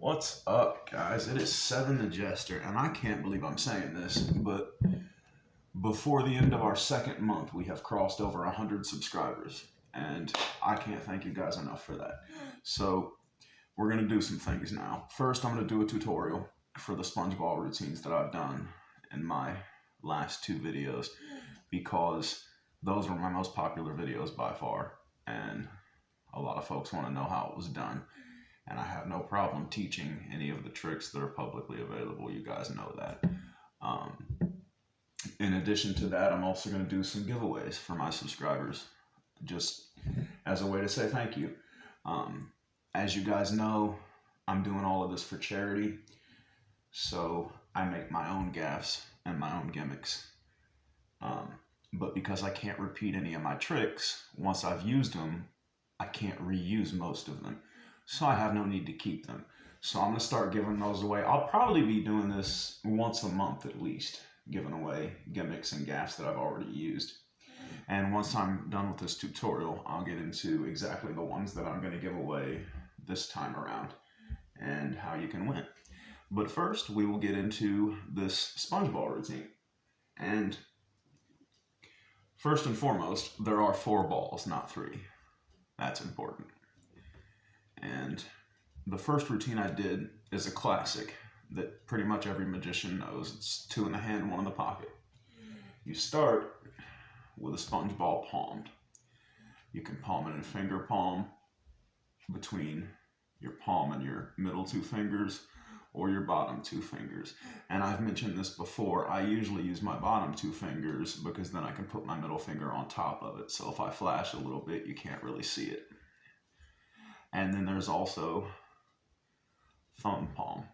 What's up, guys? It is Seven the Jester, and I can't believe I'm saying this, but before the end of our second month, we have crossed over 100 subscribers, and I can't thank you guys enough for that. So, we're going to do some things now. First, I'm going to do a tutorial for the SpongeBall routines that I've done in my last two videos, because those were my most popular videos by far, and a lot of folks want to know how it was done. And I have no problem teaching any of the tricks that are publicly available. You guys know that. In addition to that, I'm also going to do some giveaways for my subscribers, just as a way to say thank you. As you guys know, I'm doing all of this for charity, so I make my own gaffes and my own gimmicks. But because I can't repeat any of my tricks, once I've used them, I can't reuse most of them. So I have no need to keep them. So I'm going to start giving those away. I'll probably be doing this once a month at least, giving away gimmicks and gaffes that I've already used. And once I'm done with this tutorial, I'll get into exactly the ones that I'm going to give away this time around and how you can win. But first, we will get into this SpongeBall routine. And first and foremost, there are 4 balls, not 3. That's important. And the first routine I did is a classic that pretty much every magician knows. It's 2 in the hand, 1 in the pocket. You start with a sponge ball palmed. You can palm it in finger palm between your palm and your middle 2 fingers, or your bottom 2 fingers. And I've mentioned this before, I usually use my bottom 2 fingers because then I can put my middle finger on top of it. So if I flash a little bit, you can't really see it. And then there's also thumb palm,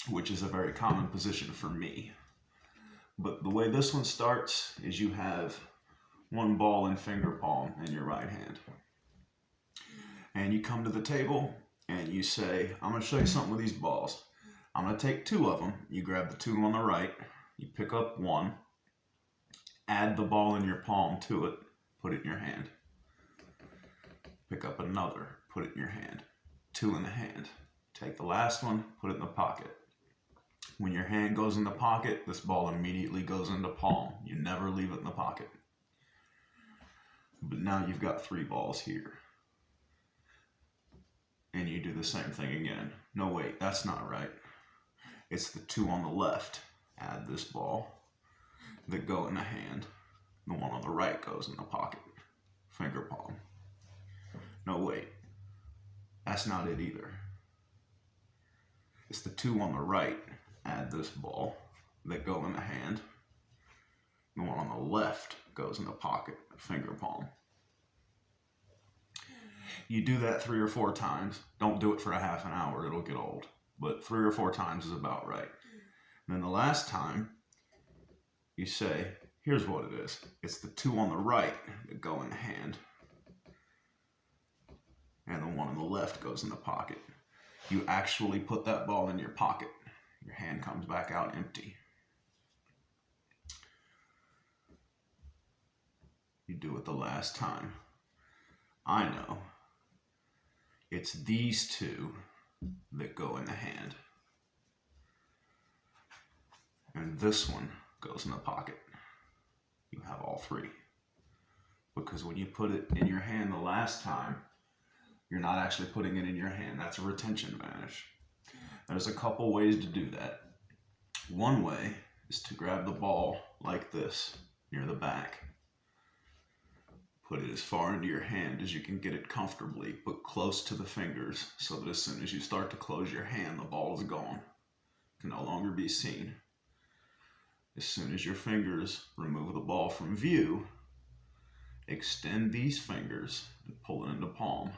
which is a very common position for me. But the way this one starts is you have 1 ball in finger palm in your right hand. And you come to the table and you say, I'm going to show you something with these balls. I'm going to take 2 of them. You grab the 2 on the right, you pick up 1, add the ball in your palm to it, put it in your hand. Pick up another, put it in your hand. 2 in the hand. Take the last one, put it in the pocket. When your hand goes in the pocket, this ball immediately goes into palm. You never leave it in the pocket. But now you've got 3 balls here. And you do the same thing again. No, wait, that's not right. It's the 2 on the left. Add this ball that go in the hand. The 1 on the right goes in the pocket. Finger palm. No, wait, that's not it either. It's the 2 on the right, add this ball, that go in the hand. The 1 on the left goes in the pocket, finger palm. You do that 3 or 4 times. Don't do it for a half an hour, it'll get old. But 3 or 4 times is about right. And then the last time, you say, here's what it is. It's the 2 on the right that go in the hand. And the 1 on the left goes in the pocket. You actually put that ball in your pocket. Your hand comes back out empty. You do it the last time. I know. It's these 2 that go in the hand. And this one goes in the pocket. You have all 3. Because when you put it in your hand the last time, you're not actually putting it in your hand. That's a retention vanish. There's a couple ways to do that. One way is to grab the ball like this near the back. Put it as far into your hand as you can get it comfortably, but close to the fingers, so that as soon as you start to close your hand, the ball is gone. It can no longer be seen. As soon as your fingers remove the ball from view, extend these fingers and pull it into palm.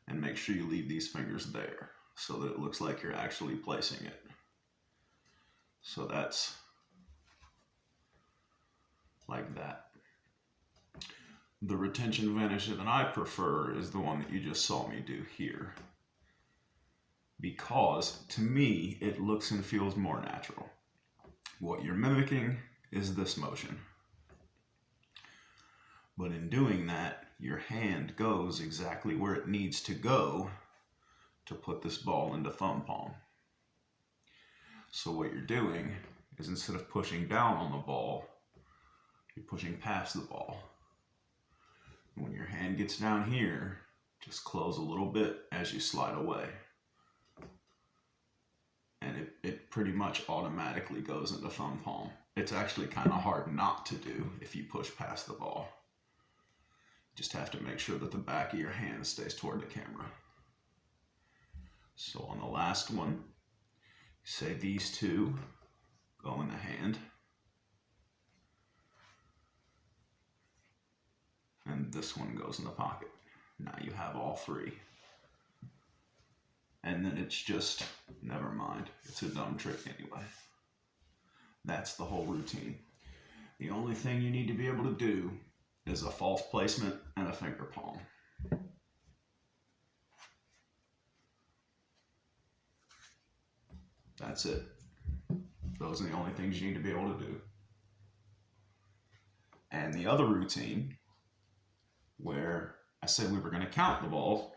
And make sure you leave these fingers there so that it looks like you're actually placing it. So that's like that. The retention vanish that I prefer is the one that you just saw me do here. Because to me, it looks and feels more natural. What you're mimicking is this motion. But in doing that, your hand goes exactly where it needs to go to put this ball into thumb palm. So what you're doing is instead of pushing down on the ball, you're pushing past the ball. When your hand gets down here, just close a little bit as you slide away. And it pretty much automatically goes into thumb palm. It's actually kind of hard not to do if you push past the ball. You just have to make sure that the back of your hand stays toward the camera. So on the last one, say these two go in the hand. And this one goes in the pocket. Now you have all three. And then it's just, never mind. It's a dumb trick anyway. That's the whole routine. The only thing you need to be able to do is a false placement and a finger palm. That's it. Those are the only things you need to be able to do. And the other routine, where I said we were going to count the balls,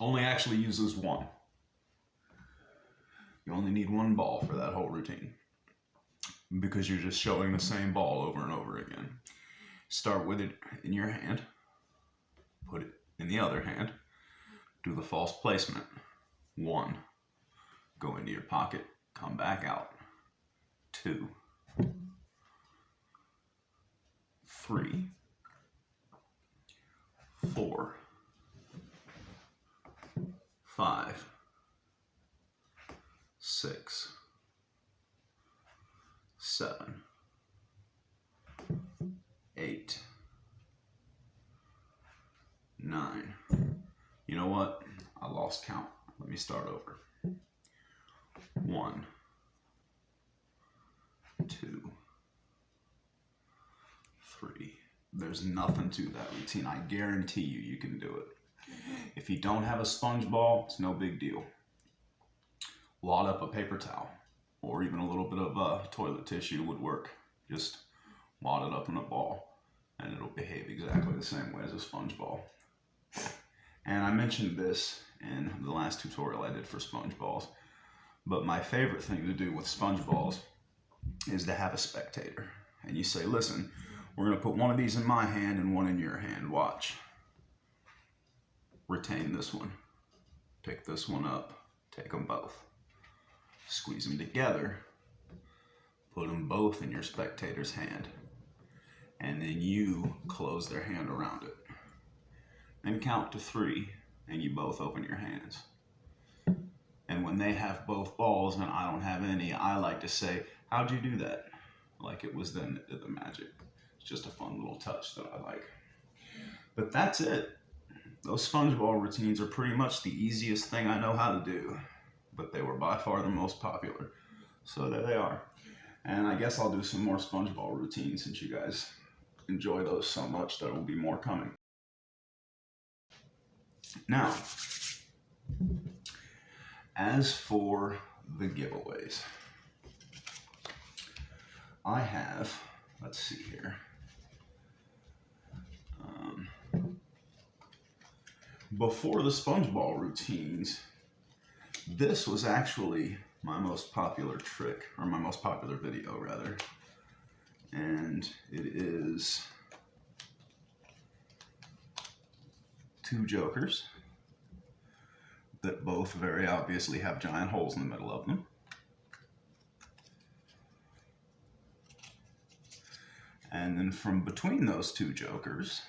only actually uses one. You only need one ball for that whole routine because you're just showing the same ball over and over again. Start with it in your hand, put it in the other hand, do the false placement. 1, go into your pocket, come back out. 2, 3, 4, 5, 6, 7, 8, 9. You know what? I lost count. Let me start over. 1, 2, 3. There's nothing to that routine. I guarantee you can do it. If you don't have a sponge ball, it's no big deal. Wad up a paper towel, or even a little bit of toilet tissue would work. Just wad it up in a ball, and it'll behave exactly the same way as a sponge ball. And I mentioned this in the last tutorial I did for sponge balls, but my favorite thing to do with sponge balls is to have a spectator. And you say, listen, we're going to put one of these in my hand and one in your hand. Watch. Retain this one. Pick this one up. Take them both. Squeeze them together. Put them both in your spectator's hand. And then you close their hand around it. Then count to 3 and you both open your hands. And when they have both balls and I don't have any, I like to say, how'd you do that? Like it was them that did the magic. It's just a fun little touch that I like. But that's it. Those sponge ball routines are pretty much the easiest thing I know how to do. But they were by far the most popular. So there they are. And I guess I'll do some more sponge ball routines since you guys enjoy those so much. There will be more coming. Now, as for the giveaways, I have, let's see here. Before the sponge ball routines, this was actually my most popular trick, or my most popular video rather. And it is 2 jokers that both very obviously have giant holes in the middle of them. And then from between those 2 jokers,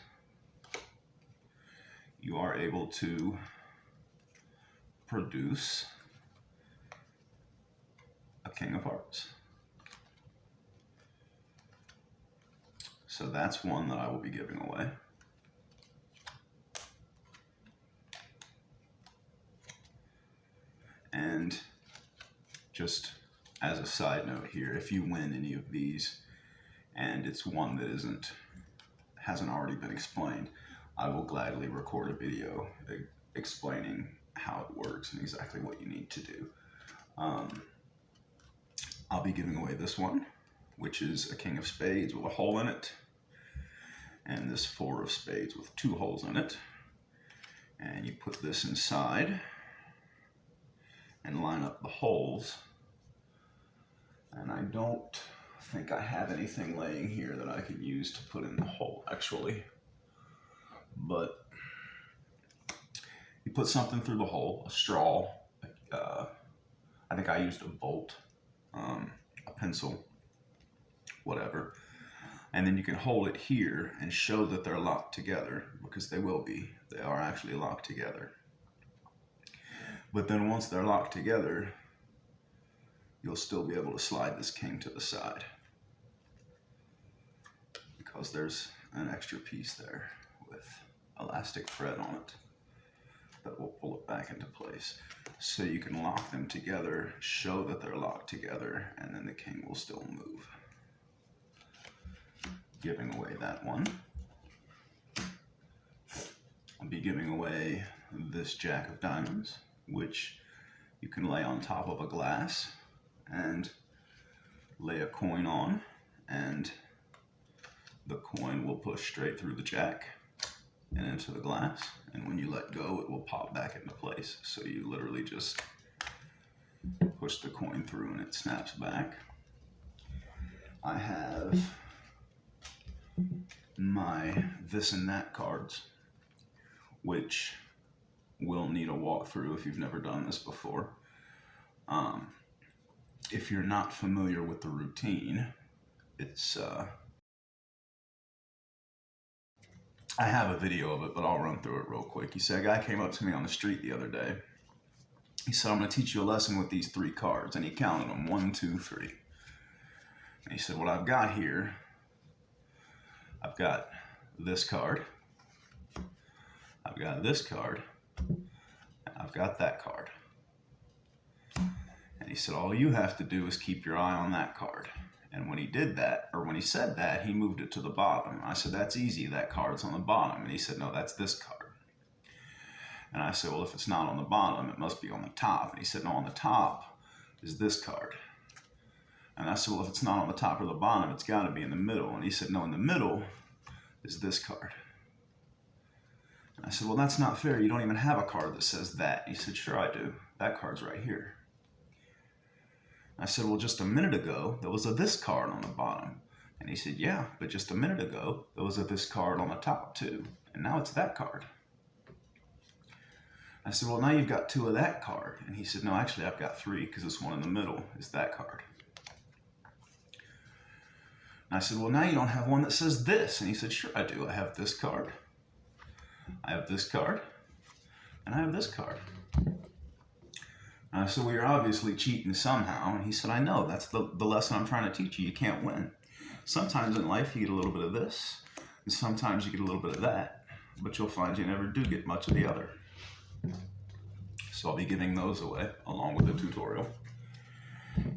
you are able to produce a King of Hearts. So that's one that I will be giving away. And just as a side note here, if you win any of these and it's one that hasn't already been explained, I will gladly record a video explaining how it works and exactly what you need to do. I'll be giving away this one, which is a King of Spades with a hole in it, and this 4 of Spades with 2 holes in it. And you put this inside, and line up the holes. And I don't think I have anything laying here that I can use to put in the hole, actually. But you put something through the hole, a straw, I think I used a bolt, a pencil, whatever. And then you can hold it here and show that they're locked together, because they will be. They are actually locked together. But then once they're locked together, you'll still be able to slide this king to the side, because there's an extra piece there with elastic thread on it that will pull it back into place. So you can lock them together, show that they're locked together, and then the king will still move. Giving away that one. I'll be giving away this jack of diamonds, which you can lay on top of a glass and lay a coin on, and the coin will push straight through the jack and into the glass, and when you let go it will pop back into place. So you literally just push the coin through and it snaps back. I have my this and that cards, which will need a walkthrough if you've never done this before. If you're not familiar with the routine, it's I have a video of it, but I'll run through it real quick. You see, a guy came up to me on the street the other day. He said, I'm going to teach you a lesson with these 3 cards. And he counted them, 1, 2, 3. And he said, what I've got here, I've got this card, I've got this card, and I've got that card. And he said, all you have to do is keep your eye on that card. And when he did that, or when he said that, he moved it to the bottom. I said, that's easy, that card's on the bottom. And he said, no, that's this card. And I said, well, if it's not on the bottom, it must be on the top. And he said, no, on the top is this card. And I said, well, if it's not on the top or the bottom, it's got to be in the middle. And he said, no, in the middle is this card. And I said, well, that's not fair. You don't even have a card that says that. He said, sure I do. That card's right here. I said, well, just a minute ago, there was a this card on the bottom. And he said, yeah, but just a minute ago, there was a this card on the top too. And now it's that card. I said, well, now you've got 2 of that card. And he said, no, actually, I've got 3, because this one in the middle is that card. And I said, well, now you don't have one that says this. And he said, sure I do. I have this card, I have this card, and I have this card. And I said, well, you're obviously cheating somehow. And he said, I know, that's the lesson I'm trying to teach you. You can't win. Sometimes in life you get a little bit of this, and sometimes you get a little bit of that, but you'll find you never do get much of the other. So I'll be giving those away along with the tutorial.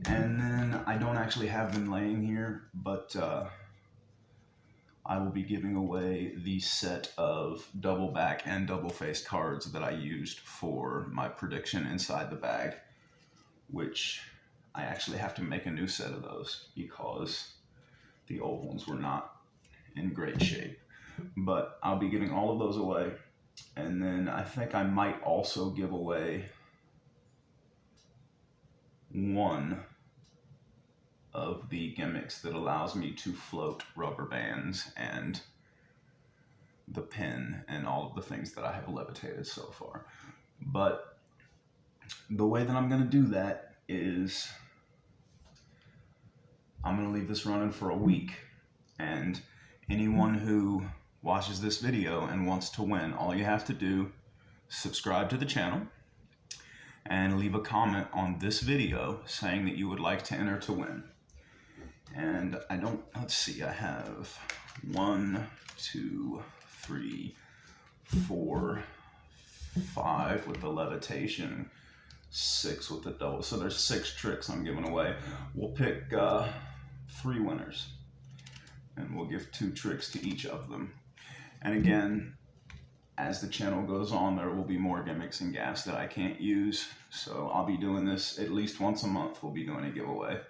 And then I don't actually have them laying here, but I will be giving away the set of double back and double face cards that I used for my prediction inside the bag, which I actually have to make a new set of those because the old ones were not in great shape. But I'll be giving all of those away, and then I think I might also give away one of the gimmicks that allows me to float rubber bands and the pin and all of the things that I have levitated so far. But the way that I'm going to do that is I'm going to leave this running for a week, and anyone who watches this video and wants to win, all you have to do is subscribe to the channel and leave a comment on this video saying that you would like to enter to win. And I don't, let's see, I have 1, 2, 3, 4, 5 with the levitation, 6 with the double. So there's 6 tricks I'm giving away. We'll pick 3 winners, and we'll give 2 tricks to each of them. And again, as the channel goes on, there will be more gimmicks and gaffs that I can't use. So I'll be doing this at least once a month. We'll be doing a giveaway.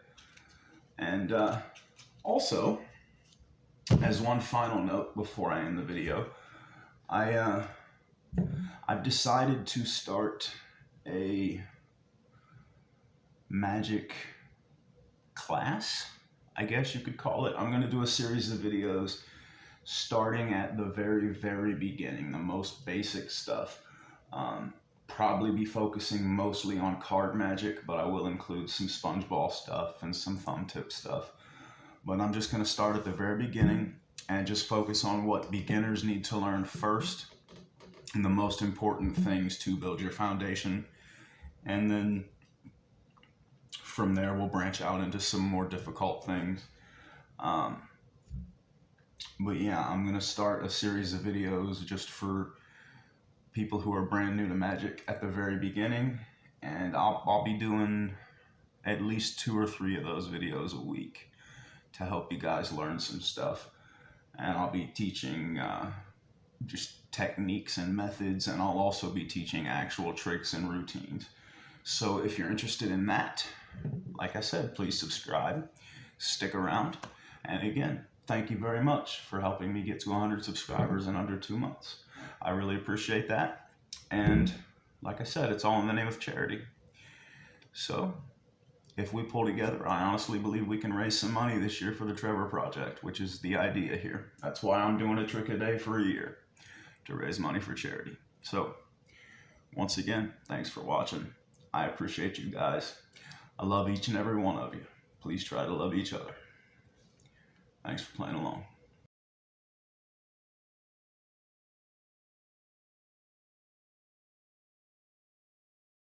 And also, as one final note before I end the video, I've decided to start a magic class, I guess you could call it. I'm going to do a series of videos starting at the very, very beginning, the most basic stuff. Probably be focusing mostly on card magic, but I will include some sponge ball stuff and some thumb tip stuff. But I'm just going to start at the very beginning and just focus on what beginners need to learn first and the most important things to build your foundation. And then from there, we'll branch out into some more difficult things. But yeah, I'm going to start a series of videos just for people who are brand new to Magic at the very beginning. And I'll be doing at least 2 or 3 of those videos a week to help you guys learn some stuff. And I'll be teaching just techniques and methods, and I'll also be teaching actual tricks and routines. So if you're interested in that, like I said, please subscribe, stick around, and again, thank you very much for helping me get to 100 subscribers in under 2 months. I really appreciate that, and like I said, it's all in the name of charity. So if we pull together, I honestly believe we can raise some money this year for the Trevor Project, which is the idea here. That's why I'm doing a trick a day for a year, to raise money for charity. So once again, thanks for watching. I appreciate you guys. I love each and every one of you. Please try to love each other. Thanks for playing along.